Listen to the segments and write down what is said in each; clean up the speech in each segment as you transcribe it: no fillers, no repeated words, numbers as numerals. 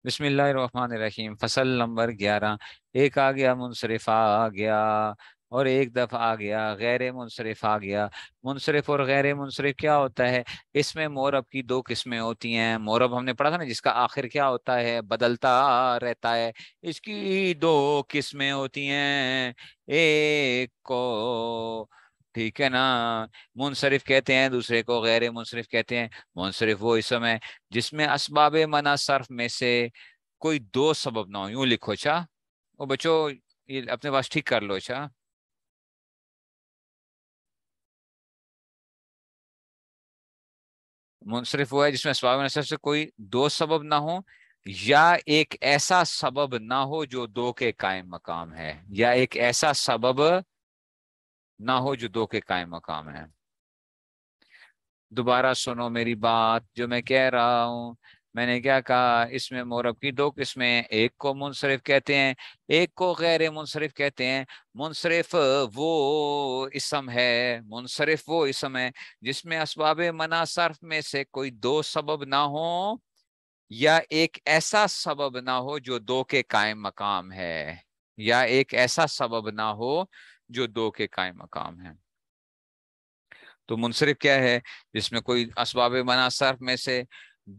بسم اللہ الرحمن الرحیم، فصل نمبر 11۔ ایک آ گیا منصرف آ گیا، اور ایک دفعہ آ گیا غیر منصرف آ گیا۔ منصرف اور غیر منصرف کیا ہوتا ہے؟ اس میں مورب کی دو قسمیں ہوتی ہیں۔ مورب ہم نے پڑھا تھا نا، جس کا آخر کیا ہوتا ہے؟ بدلتا رہتا ہے۔ اس کی دو قسمیں ہوتی ہیں، ایک کو ٹھیک ہے نا منصرف کہتے ہیں، دوسرے کو غیر منصرف کہتے ہیں۔ منصرف وہ اسم ہے جس میں اسباب منع صرف میں سے کوئی دو سبب نہ ہو۔ یوں لکھو اچھا، وہ بچو یہ اپنے پاس ٹھیک کر لو اچھا۔ منصرف وہ ہے جس میں اسباب منع صرف سے کوئی دو سبب نہ ہو، یا ایک ایسا سبب نہ ہو جو دو کے قائم مقام ہے، یا ایک ایسا سبب نہ ہو جو دو کے قائم مقام ہے۔ دوبارہ سنو میری بات جو میں کہہ رہا ہوں۔ میں نے کیا کہا؟ اس میں مورب کی دو قسمیں ہیں، ایک کو منصرف کہتے ہیں، ایک کو غیر منصرف کہتے ہیں۔ منصرف وہ اسم ہے، منصرف وہ اسم ہے جس میں اسباب منع صرف میں سے کوئی دو سبب نہ ہو، یا ایک ایسا سبب نہ ہو جو دو کے قائم مقام ہے، یا ایک ایسا سبب نہ ہو جو دو کے قائم مقام ہے۔ تو منصرف کیا ہے؟ جس میں کوئی اسباب منع صرف میں سے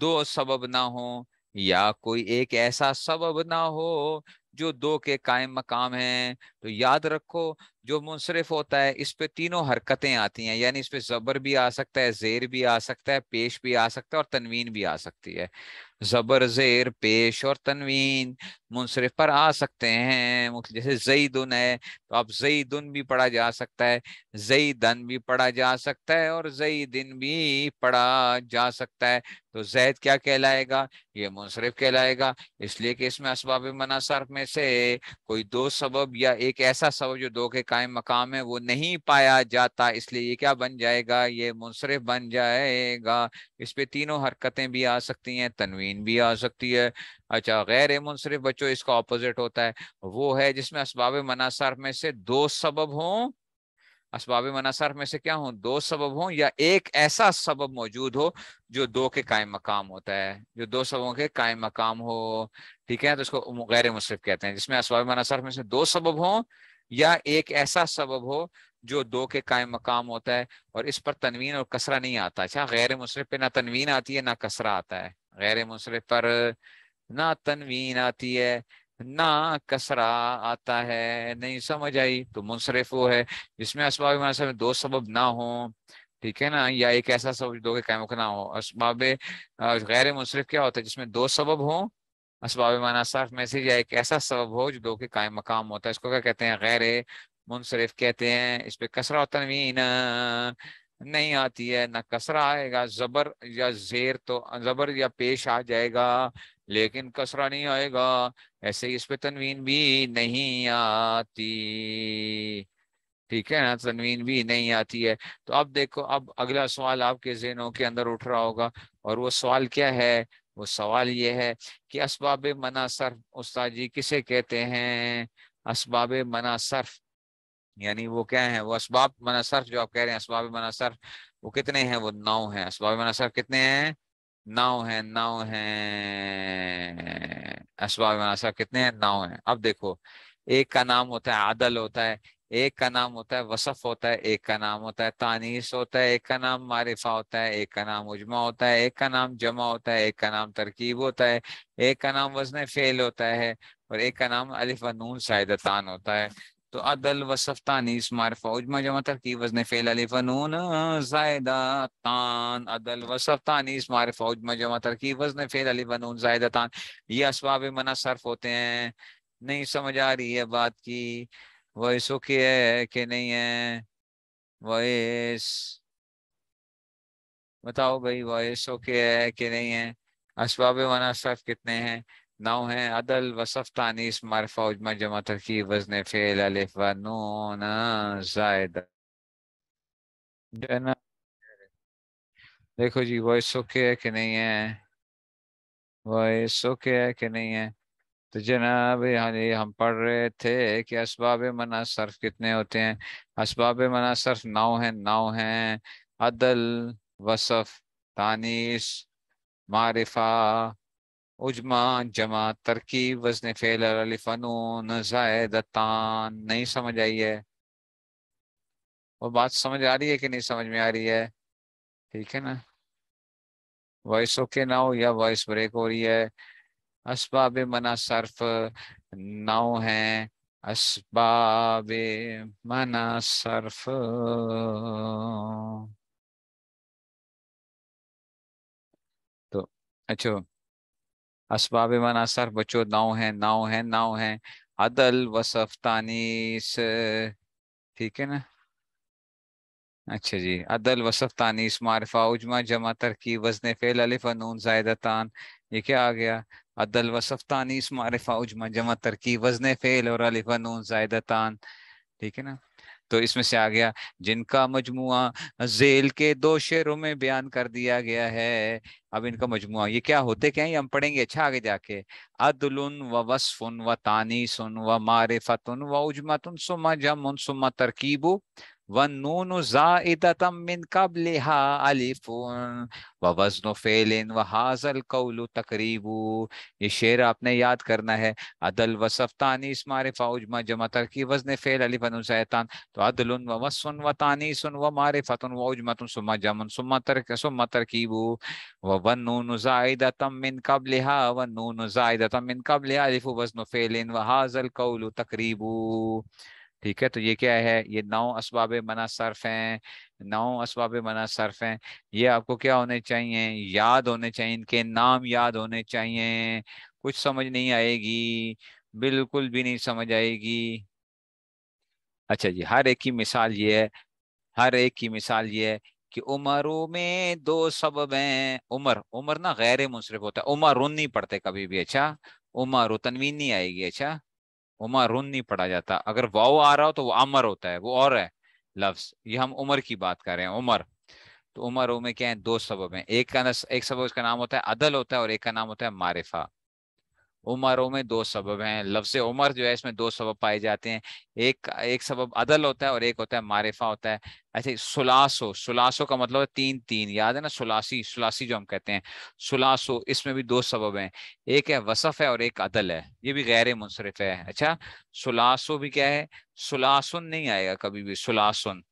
دو سبب نہ ہو، یا کوئی ایک ایسا سبب نہ ہو جو دو کے قائم مقام ہیں۔ تو یاد رکھو، جو منصرف ہوتا ہے اس پہ تینوں حرکتیں آتی ہیں، یعنی اس پہ زبر بھی آ سکتا ہے، زیر بھی آ سکتا ہے، پیش بھی آ سکتا ہے، اور تنوین بھی آ سکتی ہے۔ زبر، زیر، پیش اور تنوین منصرف پر آ سکتے ہیں۔ جیسے زیدن ہے تو اب زیدن بھی پڑھا جا سکتا ہے، زیدن بھی پڑھا جا سکتا ہے، اور زیدن بھی پڑھا جا سکتا ہے۔ تو زید کیا کہلائے گا؟ یہ منصرف کہلائے گا، اس لیے کہ اس میں اسباب منع صرف میں سے کوئی دو سبب یا ایک ایسا سبب جو دو کے قائم مقام ہے وہ نہیں پایا جاتا، اس لیے یہ کیا بن جائے گا؟ یہ منصرف بن جائے گا۔ اس پہ تینوں حرکتیں بھی آ سکتی ہیں، تنوین بھی آ سکتی ہے۔ اچھا، غیر منصرف بچوں اس کا اپوزٹ ہوتا ہے، وہ ہے جس میں اسباب منع صرف میں سے دو سبب ہوں۔ اسباب منع صرف میں سے کیا ہوں؟ دو سبب ہوں، یا ایک ایسا سبب موجود ہو جو دو کے قائم مقام ہوتا ہے، جو دو سببوں کے قائم مقام ہو۔ ٹھیک ہے، تو اس کو غیر منصرف کہتے ہیں، جس میں اسباب منع صرف میں سے دو سبب ہوں، یا ایک ایسا سبب ہو جو دو کے قائم مقام ہوتا ہے، اور اس پر تنوین اور کسرہ نہیں آتا۔ اچھا، غیر منصرف پہ نہ تنوین آتی ہے نہ کسرہ آتا ہے، غیر منصرف پر نہ تنوین آتی ہے نہ کسرہ آتا ہے۔ نہیں سمجھ آئی؟ تو منصرف وہ ہے جس میں اسباب منع میں دو سبب نہ ہوں، ٹھیک ہے نا، یا ایک ایسا سبب دو کے قائم مقام نہ ہو۔ اسباب غیر منصرف کیا ہوتا ہے؟ جس میں دو سبب ہوں اسباب منع صرف میں سے، یا ایک ایسا سبب ہو جو دو کے قائم مقام ہوتا ہے، اس کو کیا کہتے ہیں؟ غیر منصرف کہتے ہیں۔ اس پہ کسرہ اور تنوین نہیں آتی ہے، نہ کسرہ آئے گا، زبر یا زیر تو زبر یا پیش آ جائے گا لیکن کسرہ نہیں آئے گا، ایسے ہی اس پہ تنوین بھی نہیں آتی، ٹھیک ہے نا، تنوین بھی نہیں آتی ہے۔ تو اب دیکھو، اب اگلا سوال آپ کے ذہنوں کے اندر اٹھ رہا ہوگا، اور وہ سوال کیا ہے؟ وہ سوال یہ ہے کہ اسباب منع صرف استاد جی کسے کہتے ہیں؟ اسباب منع صرف یعنی وہ کیا ہیں؟ وہ اسباب منع صرف جو آپ کہہ رہے ہیں اسباب منع صرف، وہ کتنے ہیں؟ وہ 9 ہیں۔ اسباب منع صرف کتنے ہیں؟ 9 ہیں، 9 ہیں۔ اسباب منع صرف کتنے ہیں؟ 9 ہیں۔ اب دیکھو، ایک کا نام ہوتا ہے عدل ہوتا ہے، ایک کا نام ہوتا ہے وصف ہوتا ہے، ایک کا نام ہوتا ہے تانیث ہوتا ہے، ایک کا نام معرفہ ہوتا ہے، ایک کا نام مجمع ہوتا ہے، ایک کا نام جمع ہوتا ہے، ایک کا نام ترکیب ہوتا ہے، ایک کا نام وزن فعل ہوتا ہے، اور ایک کا نام الف و نون زائدتان ہوتا ہے۔ تو عدل، وصف، تانیث، معرفہ، مجمع، جمع، ترکیب، وزن فعل، الف و نون زائدتان۔ عدل، وصف، تانیث، معرفہ، مجمع، جمع، ترکیب، وزن فعل، الف و نون زائدتان، یہ اسباب منع صرف ہوتے ہیں۔ نہیں سمجھ آ رہی ہے بات کی؟ وائس اوکے ہے کہ نہیں ہے؟ وائس بتاؤ بھائی، وائس اوکے ہے کہ نہیں ہے؟ اسباب منع صرف کتنے ہیں؟ 9 ہیں۔ عدل، وصف، تانیث، معرفہ، مجمع، جمع، ترکیب، وزن فعل، الف و نون زائد، دیکھو جی، وائس اوکے ہے کہ نہیں ہے؟ وائس اوکے ہے کہ نہیں ہے؟ تو جناب یعنی ہم پڑھ رہے تھے کہ اسباب منع صرف کتنے ہوتے ہیں؟ اسباب منع صرف 9 ہیں، 9 ہیں۔ عدل، وصف، تانیث، معرفہ، उजमा जमा तरकीब वजन फेल अलिफ नून ज़ायदतान। नहीं समझ आई है? वो बात समझ आ रही है कि नहीं समझ में आ रही है? ठीक है ना? वॉइस ओके ना हो या वॉइस ब्रेक हो रही है? असबाब मना सर्फ नौ है। असबाब मना सर्फ। तो अच्छा, असबाब मना सर्फ बच्चों नौ है, नौ है, नौ है। अदल वसफ तानीस। ठीक है ना? अच्छा जी, अदल वसफ तानीस मारिफा उजमा जमा तरकीब वजन फेल अलिफ और नून जायदतान। ये क्या आ गया? अदल वसफ तानीस मारिफा उजमा जमा तरकीब वजन फेल और अलिफ और नून जायदतान। ठीक है ना? तो इसमें से आ गया जिनका मजमुआ झेल के दो शेरों में बयान कर दिया गया है। अब इनका मजमुआ ये क्या होते क्या हैं, ये हम पढ़ेंगे अच्छा आगे जाके। अदलुन व वस्फुन व तानीसुन व मारिफतुन व उजमतुन सुम्मा जमुन सुम्मा तरकीबु वन नून जाइदतम मिन कबलिहा अलिफुन व वज़्नु फ़ेलिन व हाज़ल कौलु तकरीबु। ये शेर आपने याद करना है। अदल वसफ तानीस मारिफा उजमा जमा तरकीब वज़्न फ़ेल अलिफ नुन शैतान। तो अदलुन व वस्फुन व तानीसुन व मारिफतुन व उजमतुन सुम्मा जमुन सुम्मा तरकीबु व वन नून जाइदतम मिन कबलिहा वन नून जाइदतम मिन कबलिहा अलिफ वज़्नु फ़ेलिन व हाज़ल कौलु तकरीबु। ठीक है, तो ये क्या है? ये नौ असबाब मना सर्फ हैं। नौ असबाब मना सर्फ हैं। ये आपको क्या होने चाहिए? याद होने चाहिए, इनके नाम याद होने चाहिए। कुछ समझ नहीं आएगी, बिल्कुल भी नहीं समझ आएगी। अच्छा जी, हर एक की मिसाल ये है, हर एक की मिसाल ये है कि उमरों में दो सबब हैं। उमर, उमर ना गैर मुंसरिफ होता है, उमरुन नहीं पढ़ते कभी भी। अच्छा, उमर तनवीन नहीं आएगी। अच्छा, उमरुन नहीं पढ़ा जाता। अगर वाव आ रहा हो तो वो अमर होता है, वो और है लफ्ज। ये हम उमर की बात कर रहे हैं, उमर। तो उमरों में क्या है? दो सबब हैं। एक सबब उसका नाम होता है अदल होता है, और एक का नाम होता है मारिफा। उमरों में दो सबब हैं। लफ्ज उमर जो है इसमें दो सबब पाए जाते हैं। एक एक सबब अदल होता है और एक होता है मारिफा होता है। ऐसे सुलासो, सुलासो का मतलब है तीन तीन, याद है ना? सुलासी, सुलासी जो हम कहते हैं, सुलासो, इसमें भी दो सबब हैं। एक है वसफ है और एक अदल है, ये भी गैर मुनसरिफ है। अच्छा, सुलासो भी क्या है? सुलासुन नहीं आएगा कभी भी, सुलासुन।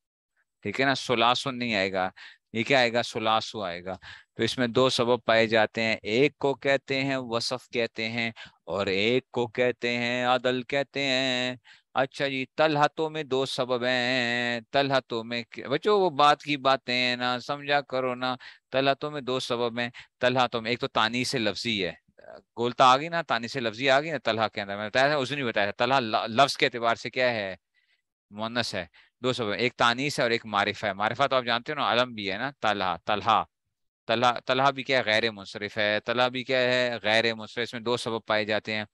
ठीक है ना? सुलासुन नहीं आएगा, ये क्या आएगा? सुलासु आएगा। तो इसमें दो सबब पाए जाते हैं, एक को कहते हैं वसफ कहते हैं, और एक को कहते हैं अदल कहते हैं। अच्छा जी, तलहतों में दो सबब हैं। तलहतों में बच्चों वो बात की बातें हैं ना, समझा करो ना। तलहतों में दो सबब हैं। तलहतों में एक तो तानी से लफ्जी है, गोलता आ गई ना, तानी से लफ्जी आ गई ना तलहा के अंदर। मैंने बताया था, उस दिन भी बताया था, तलहा लफ्ज के एतबार से क्या है? मुअन्नस है। दो सब है, एक तानीस है और एक मारिफा है। मारिफा तो आप जानते हो ना, अलम भी है ना, तलहा, तलहा। तलहा, तलहा भी क्या है? गैर मुनसरिफ है। तलहा भी क्या है? गैर मुनसरिफ। इसमें दो सबब पाए जाते हैं।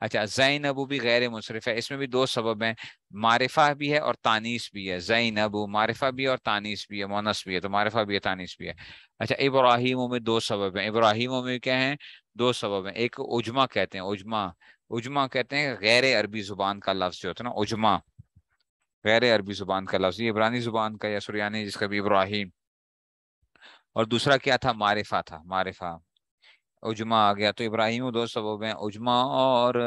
अच्छा, ज़ैनबू भी गैर मुनसरिफ है, इसमें भी दो सबब हैं। मारिफा भी है और तानीस भी है। ज़ैनबू मारिफा भी है और तानीस भी है, मुअन्नस भी है, तो मारिफा भी है, तानीस भी है। अच्छा, इब्राहीमों में दो सबब हैं। इब्राहीमों में क्या है? दो सबब हैं। एक उजमा कहते हैं, उजमा। उजमा कहते हैं गैर अरबी जुबान का लफ्ज जो होता है ना, उजमा। गैर अरबी जुबान का लफ्ज, ये इब्रानी जुबान का या सुरयानी जिसका भी, इब्राहिम। और दूसरा क्या था? मारिफा था, मारिफा। उजमा आ गया, तो इब्राहिम दो सबब हैं, उजमा और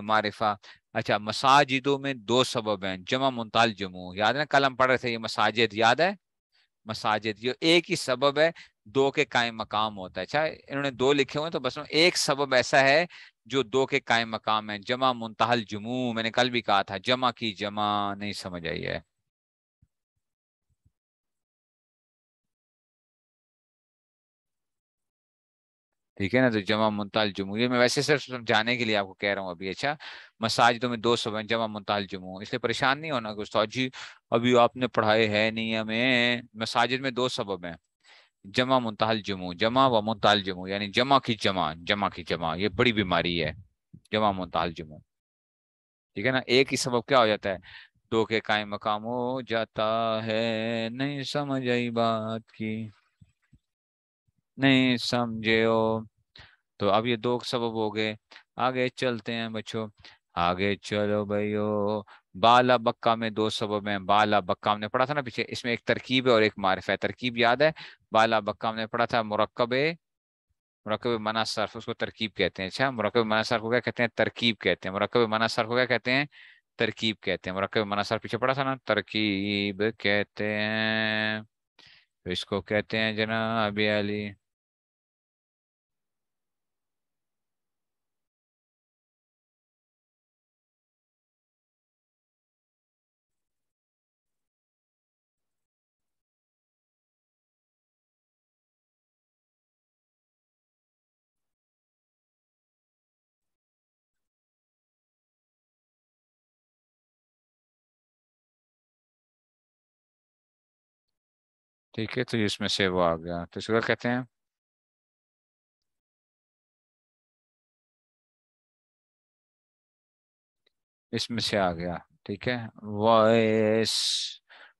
मारिफा। अच्छा, मसाजिदों में दो सबब हैं, जमा मुंताल जमू। याद है ना, कल हम पढ़ रहे थे ये मसाजिद, याद है? मसाजिद, ये एक ही सबब है, दो के कायम मकाम होता है। अच्छा, इन्होंने दो लिखे हुए हैं, तो बस में एक सबब ऐसा है जो दो के कायम मकाम है, जमा मुंतहल जुमू। मैंने कल भी कहा था, जमा की जमा। नहीं समझ आई है? ठीक है ना? तो जमा मुंताल जुमू, ये मैं वैसे सिर्फ समझाने के लिए आपको कह रहा हूँ अभी। अच्छा, मसाजिदों में दो सब हैं, जमा मुंताल जुमू, इसलिए परेशान नहीं होना कि उस्ताद जी अभी आपने पढ़ाए है नहीं हमें। मसाजिद में दो सबब हैं, जमा मुंतहल जुमू, जमा व मुंताल जुमू, यानी जमा की जमा, जमा की जमा, ये बड़ी बीमारी है, जमा मुंतहल जुमू। ठीक है ना? एक ही सबब क्या हो जाता है? दो के कायम मकाम हो जाता है। नहीं समझ आई बात की? नहीं समझे हो? तो अब ये दो सबब हो गए। आगे चलते हैं बच्चों, आगे चलो भाइयों। बाला बक्का में दो सबब हैं। बाला बक्का हमने पढ़ा था ना पीछे, इसमें एक तरकीब है और एक मारिफा है। तरकीब याद है? बाला बक्का हमने पढ़ा था, मुरक्कब मुरक्कब मना सर्फ उसको तरकीब कहते हैं। अच्छा, मुरक्कब मना सर्फ को क्या कहते हैं? तरकीब कहते हैं। मुरक्कब मना सर्फ को क्या कहते हैं? तरकीब कहते हैं। मुरक्कब मना सर्फ पीछे पड़ा था ना, तरकीब कहते हैं। तो इसको कहते हैं जनाब अली। ठीक है, तो इसमें से वो आ गया, तो इसको क्या कहते हैं? इसमें से आ गया। ठीक है, वॉइस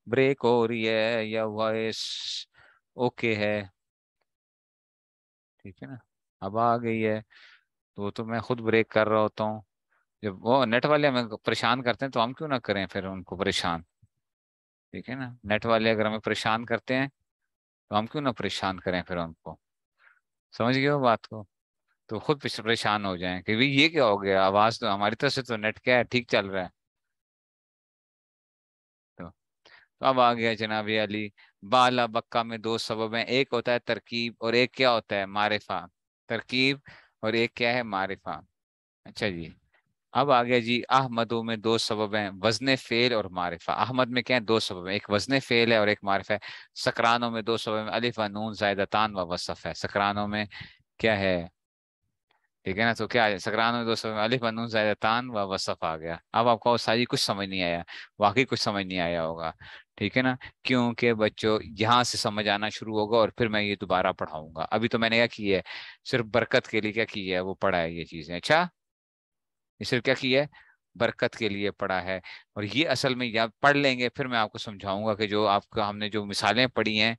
ब्रेक हो रही है या वॉइस ओके है? ठीक है ना, अब आ गई है। तो मैं खुद ब्रेक कर रहा होता हूँ। जब वो नेट वाले हमें परेशान करते हैं तो हम क्यों ना करें फिर उनको परेशान। ठीक है ना, नेट वाले अगर हमें परेशान करते हैं तो हम क्यों ना परेशान करें फिर उनको। समझ गए हो बात को? तो खुद परेशान हो जाएं कि भाई ये क्या हो गया, आवाज तो हमारी तरफ से तो नेट क्या है, ठीक चल रहा है। तो अब आ गया जनाब अली। बाला बक्का में दो सबब हैं, एक होता है तरकीब और एक क्या होता है? मारिफा। तरकीब और एक क्या है? मारिफा। अच्छा जी। अब आ गया जी, अहमदों में दो सबब हैं, वजन फेल और मारिफा। अहमद में क्या है? दो सबब हैं, एक वजन फेल है और एक मारिफा है। सकरानों में दो सबब हैं, अलिफ व नून ज़ायदतान व वसफ है। सकरानों में क्या है? ठीक है ना, तो क्या है सकरानों में दो सबब हैं, अलिफ व नून ज़ायदतान व वसफ आ गया। अब आपको सारी कुछ समझ नहीं आया, वाकई कुछ समझ नहीं आया होगा। ठीक है ना, क्योंकि बच्चों यहाँ से समझ आना शुरू होगा और फिर मैं ये दोबारा पढ़ाऊंगा। अभी तो मैंने क्या किया है, सिर्फ बरकत के लिए क्या किया है, वो पढ़ा है ये चीजें। अच्छा, ये सिर्फ क्या किया है? बरकत के लिए पढ़ा है। और ये असल में या पढ़ लेंगे फिर मैं आपको समझाऊंगा कि जो आपका हमने जो मिसालें पढ़ी हैं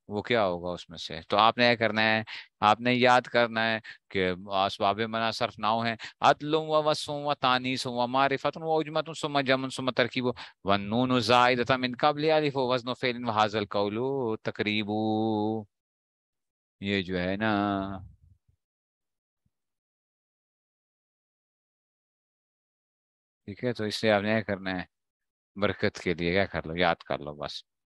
वो क्या होगा उसमें से। तो आपने क्या करना है, आपने याद करना है कि असबाब मना सर्फ नाव है, अदलुम व वस्फुम व तानीसुम व मारिफतुन व उजमतुन सुम्मा जमुन सुम्मा तरकीबु व नूनु ज़ाइदतम मिन क़ब्लि अलिफ व वज़्नु फ़िअलिन व हाज़ल क़ौलु तक़रीबु। ये जो है ना, ठीक है, तो इसलिए आपने क्या करना है, बरकत के लिए क्या कर लो, याद कर लो बस।